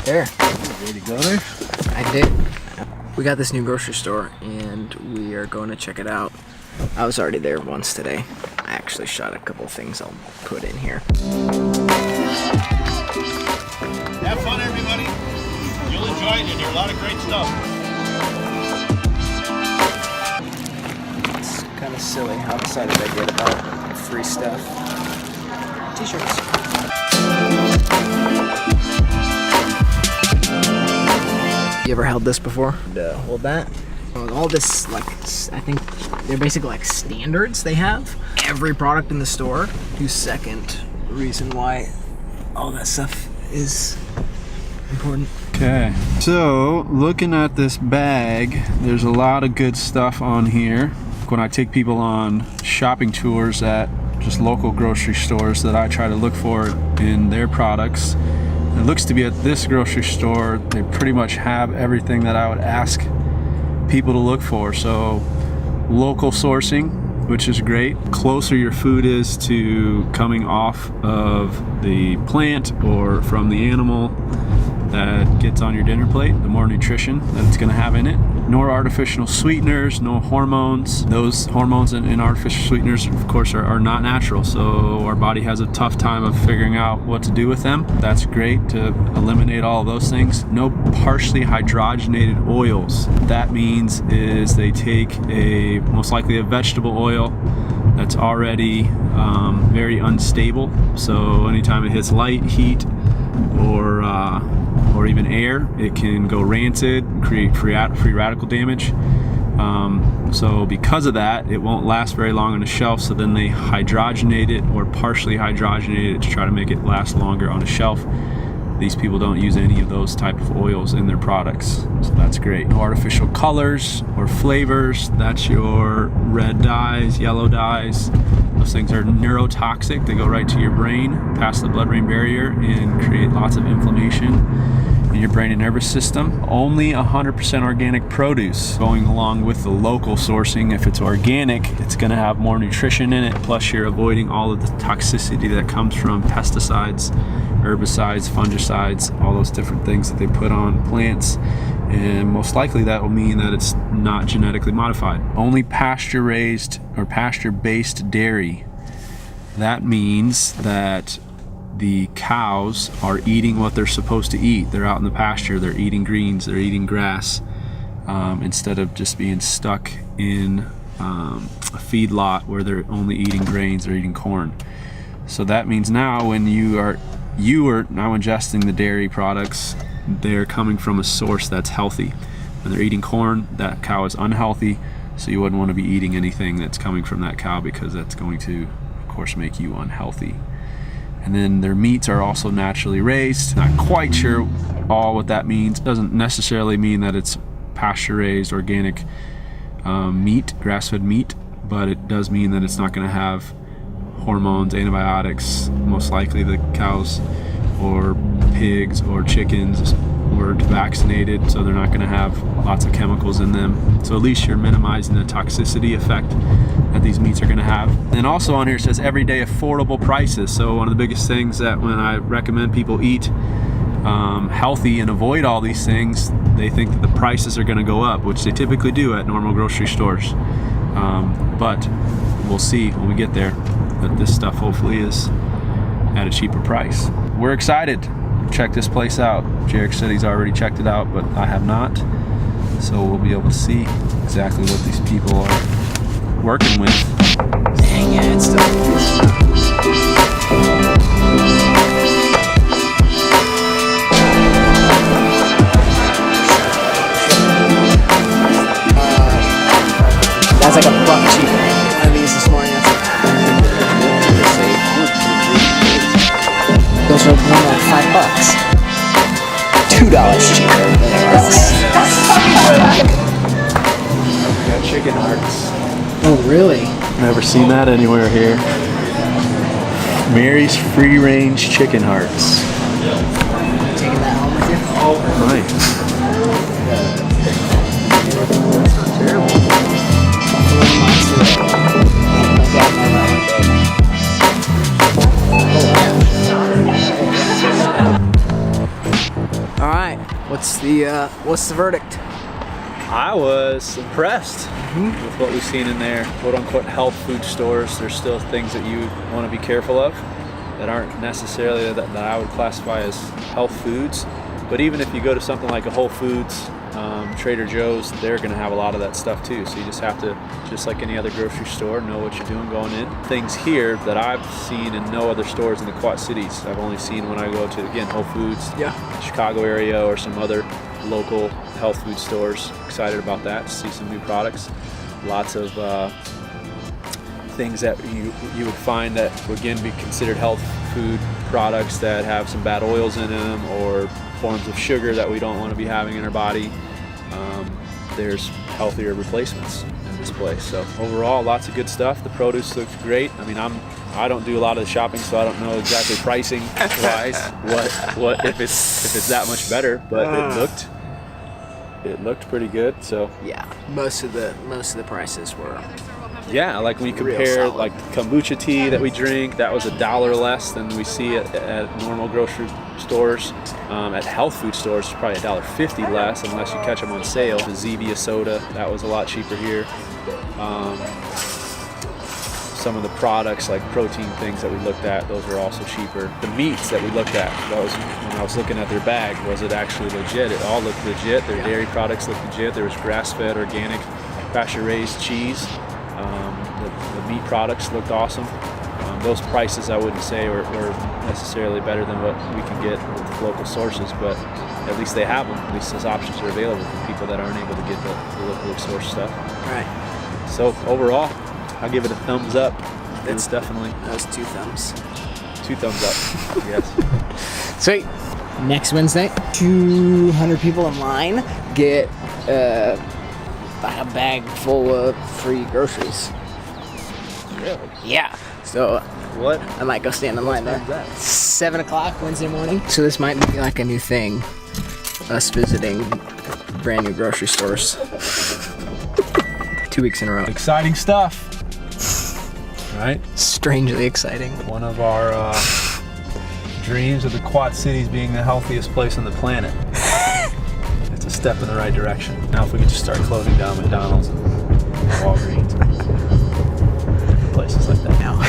There. Ready to go there? I did. We got this new grocery store and we are going to check it out. I was already there once today. I actually shot a couple things I'll put in here. Have fun, everybody. You'll enjoy it, and there's a lot of great stuff. It's kind of silly how excited I get about free stuff. T-shirts. You ever held this before? No. Well, that, all this, like, I think they're basically like standards they have. Every product in the store. Second reason why all that stuff is important. Okay, so looking at this bag, there's a lot of good stuff on here. When I take people on shopping tours at just local grocery stores that I try to look for in their products, it looks to be at this grocery store, they pretty much have everything that I would ask people to look for. So local sourcing, which is great. Closer your food is to coming off of the plant or from the animal that gets on your dinner plate, the more nutrition that it's going to have in it. No artificial sweeteners, no hormones. Those hormones and artificial sweeteners, of course, are not natural, so our body has a tough time of figuring out what to do with them. That's great to eliminate all of those things. No partially hydrogenated oils. What that means is they take most likely a vegetable oil that's already very unstable, so anytime it hits light, heat, or even air, it can go rancid, create free radical damage. So because of that, it won't last very long on a shelf, so then they hydrogenate it or partially hydrogenate it to try to make it last longer on a shelf. These people don't use any of those type of oils in their products, so that's great. No artificial colors or flavors. That's your red dyes, yellow dyes. Those things are neurotoxic. They go right to your brain, past the blood-brain barrier, and create lots of inflammation in your brain and nervous system. Only 100% organic produce going along with the local sourcing. If it's organic, it's going to have more nutrition in it, plus you're avoiding all of the toxicity that comes from pesticides, herbicides, fungicides, all those different things that they put on plants, and most likely that will mean that it's not genetically modified. Only pasture raised or pasture based dairy. That means that the cows are eating what they're supposed to eat. They're out in the pasture, they're eating greens, they're eating grass, instead of just being stuck in a feedlot where they're only eating grains, they're eating corn. So that means now when you are now ingesting the dairy products, they're coming from a source that's healthy. When they're eating corn, that cow is unhealthy, so you wouldn't want to be eating anything that's coming from that cow, because that's going to, of course, make you unhealthy. And then their meats are also naturally raised. Not quite sure all what that means. Doesn't necessarily mean that it's pasture raised organic meat, grass-fed meat, but it does mean that it's not going to have hormones, antibiotics. Most likely the cows or pigs or chickens were vaccinated, so they're not going to have lots of chemicals in them. So at least you're minimizing the toxicity effect that these meats are going to have. And also on here it says everyday affordable prices. So one of the biggest things that when I recommend people eat healthy and avoid all these things, they think that the prices are going to go up, which they typically do at normal grocery stores. But we'll see when we get there that this stuff hopefully is at a cheaper price. We're excited to check this place out. Jarek said he's already checked it out, but I have not. So we'll be able to see exactly what these people are working with. Dang it, it's still... That's like a buck cheaper. I think it's this morning. Those are more like $5. $2 cheaper than else. Got chicken hearts. Oh, really? Never seen that anywhere here. Mary's free range chicken hearts. Taking that home with you? Nice. That's not terrible. All right. What's the verdict? I was impressed with what we've seen in there. Quote unquote health food stores. There's still things that you want to be careful of that aren't necessarily that I would classify as health foods. But even if you go to something like a Whole Foods, Trader Joe's, they're going to have a lot of that stuff too. So you just have to, just like any other grocery store, know what you're doing going in. Things here that I've seen in no other stores in the Quad Cities. I've only seen when I go to, again, Whole Foods, Chicago area, or some other local health food stores. Excited about that, to see some new products. Lots of things that you would find that would again be considered health food products that have some bad oils in them or forms of sugar that we don't want to be having in our body. There's healthier replacements in this place. So overall, lots of good stuff. The produce looks great. I mean, I don't do a lot of the shopping, so I don't know exactly pricing wise what if it's that much better, but it looked pretty good. So yeah, most of the prices were. Yeah, like when you compare like kombucha tea that we drink, that was $1 less than we see at normal grocery stores. At health food stores, it's probably $1.50 less unless you catch them on sale. The Zevia soda, that was a lot cheaper here. Some of the products like protein things that we looked at, those were also cheaper. The meats that we looked at, that was when I was looking at their bag, was it actually legit? It all looked legit. Their dairy products looked legit. There was grass-fed, organic, pasture-raised cheese. The meat products looked awesome. Those prices I wouldn't say were necessarily better than what we can get with local sources, but at least they have them. At least those options are available for people that aren't able to get the locally sourced stuff. Right. So overall, I'll give it a thumbs up. It's definitely. That was 2 thumbs. 2 thumbs up. Yes. Sweet. Next Wednesday, 200 people in line get a bag full of free groceries. Really? Yeah. So What? I might go stand in line there. 7 o'clock Wednesday morning. So this might be like a new thing. Us visiting brand new grocery stores. 2 weeks in a row. Exciting stuff. Right? Strangely exciting. One of our dreams of the Quad Cities being the healthiest place on the planet. It's a step in the right direction. Now if we could just start closing down McDonald's and Walgreens and places like that. Now.